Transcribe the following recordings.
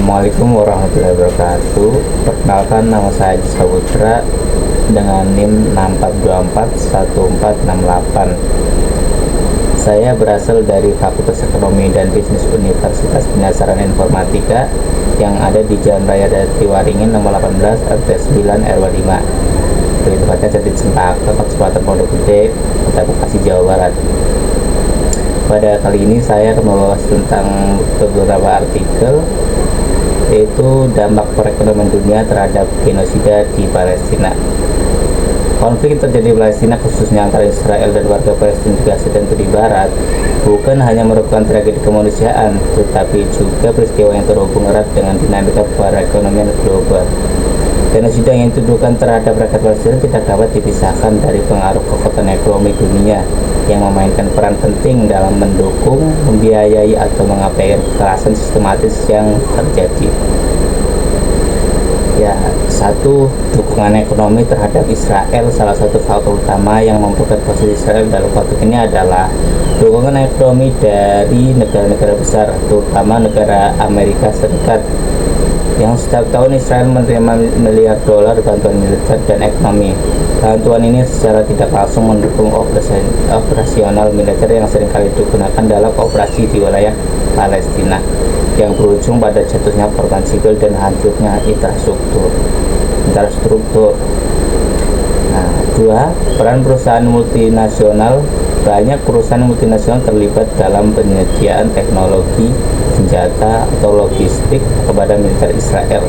Assalamualaikum warahmatullahi wabarakatuh. Perkenalkan, nama saya Haji Saputra dengan NIM 64241468. Saya berasal dari Fakultas Ekonomi dan Bisnis Universitas Pendanasaran Informatika yang ada di Jalan Raya Jatiwaringin nomor 18 RT 9 RW 5. Lebih tepatnya Jati Cempaka, Kecamatan Pondok Gede, Kota Bekasi, Jawa Barat. Pada kali ini saya akan membahas tentang beberapa artikel, yaitu dampak perekonomian dunia terhadap genosida di Palestina. Konflik yang terjadi di Palestina, khususnya antara Israel dan warga Palestina di Gaza dan Tepi Barat, bukan hanya merupakan tragedi kemanusiaan, tetapi juga peristiwa yang terhubung erat dengan dinamika perekonomian global. Genosida yang dituduhkan terhadap rakyat Palestina tidak dapat dipisahkan dari pengaruh kekuatan ekonomi dunia yang memainkan peran penting dalam mendukung, membiayai, atau mengabaikan kekerasan sistematis yang terjadi. Ya, satu, dukungan ekonomi terhadap Israel. Salah satu faktor utama yang memperkuat posisi Israel dalam konflik ini adalah dukungan ekonomi dari negara-negara besar, terutama negara Amerika Serikat, yang setiap tahun Israel menerima miliar dolar bantuan militer dan ekonomi. Bantuan ini secara tidak langsung mendukung operasional militer yang seringkali digunakan dalam operasi di wilayah Palestina, yang berujung pada jatuhnya korban sipil dan hancurnya infrastruktur. Nah, dua, peran perusahaan multinasional. Banyak perusahaan multinasional terlibat dalam penyediaan teknologi, senjata, atau logistik kepada militer Israel.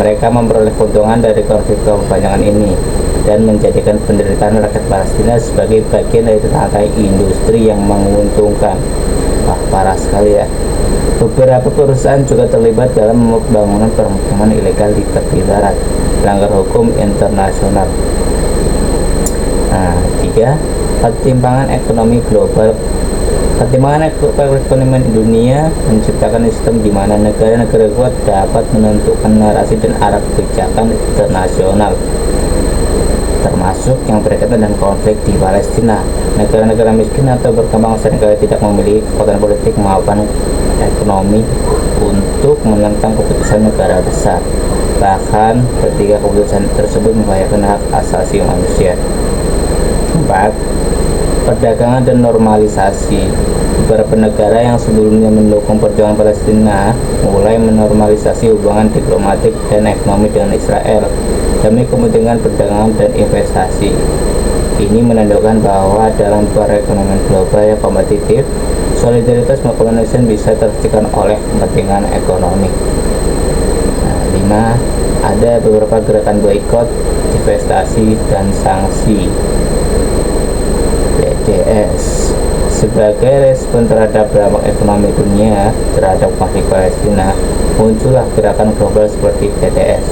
Mereka memperoleh keuntungan dari konflik kepanjangan ini dan menjadikan penderitaan rakyat Palestina sebagai bagian dari rantai industri yang menguntungkan. Wah, parah sekali ya. Beberapa perusahaan juga terlibat dalam pembangunan permukiman ilegal di tepi barat, melanggar hukum internasional. Nah, tiga, pertimbangan ekonomi global. Pertimbangan ekonomi dunia menciptakan sistem di mana negara-negara kuat dapat menentukan narasi dan arah kebijakan internasional, termasuk yang berkaitan dengan konflik di Palestina. Negara-negara miskin atau berkembang seringkali tidak memiliki kekuatan politik maupun ekonomi untuk menentang keputusan negara besar, bahkan ketika keputusan tersebut membahayakan hak asasi manusia. 4. Perdagangan dan normalisasi. Beberapa negara yang sebelumnya mendukung perjuangan Palestina mulai menormalisasi hubungan diplomatik dan ekonomi dengan Israel demi kepentingan perdagangan dan investasi. Ini menandakan bahwa dalam perekonomian global yang kompetitif, solidaritas kemanusiaan bisa terciptakan oleh kepentingan ekonomi. Nah, 5. Ada beberapa gerakan boikot, divestasi, dan sanksi. BDS. Sebagai respon terhadap dampak ekonomi dunia terhadap konflik Palestina, muncullah gerakan global seperti BDS.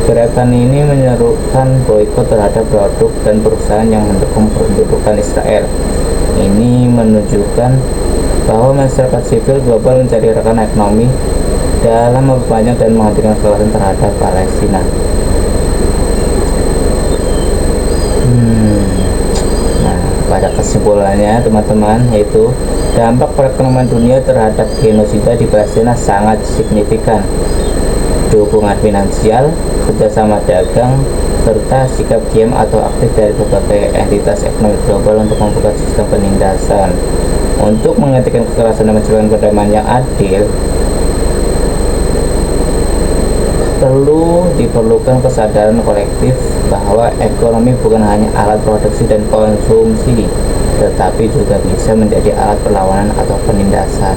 Gerakan ini menyerukan boikot terhadap produk dan perusahaan yang mendukung pendudukan Israel. Ini menunjukkan bahwa masyarakat sipil global mencari rekan ekonomi dalam memperpanjang dan menghentikan kekerasan terhadap Palestina. Pada kesimpulannya, teman-teman, yaitu dampak perekonomian dunia terhadap genosida di Palestina sangat signifikan. Dukungan finansial, kerjasama dagang, serta sikap diam atau aktif dari berbagai entitas ekonomi global untuk membuat sistem penindasan. Untuk menghentikan kekerasan dan menciptakan perdamaian yang adil, perlu diperlukan kesadaran kolektif bahwa ekonomi bukan hanya alat produksi dan konsumsi, tetapi juga bisa menjadi alat perlawanan atau penindasan.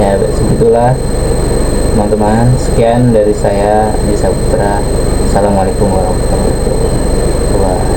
Ya, begitulah teman-teman. Sekian dari saya, Haji Saputra. Assalamualaikum warahmatullahi wabarakatuh.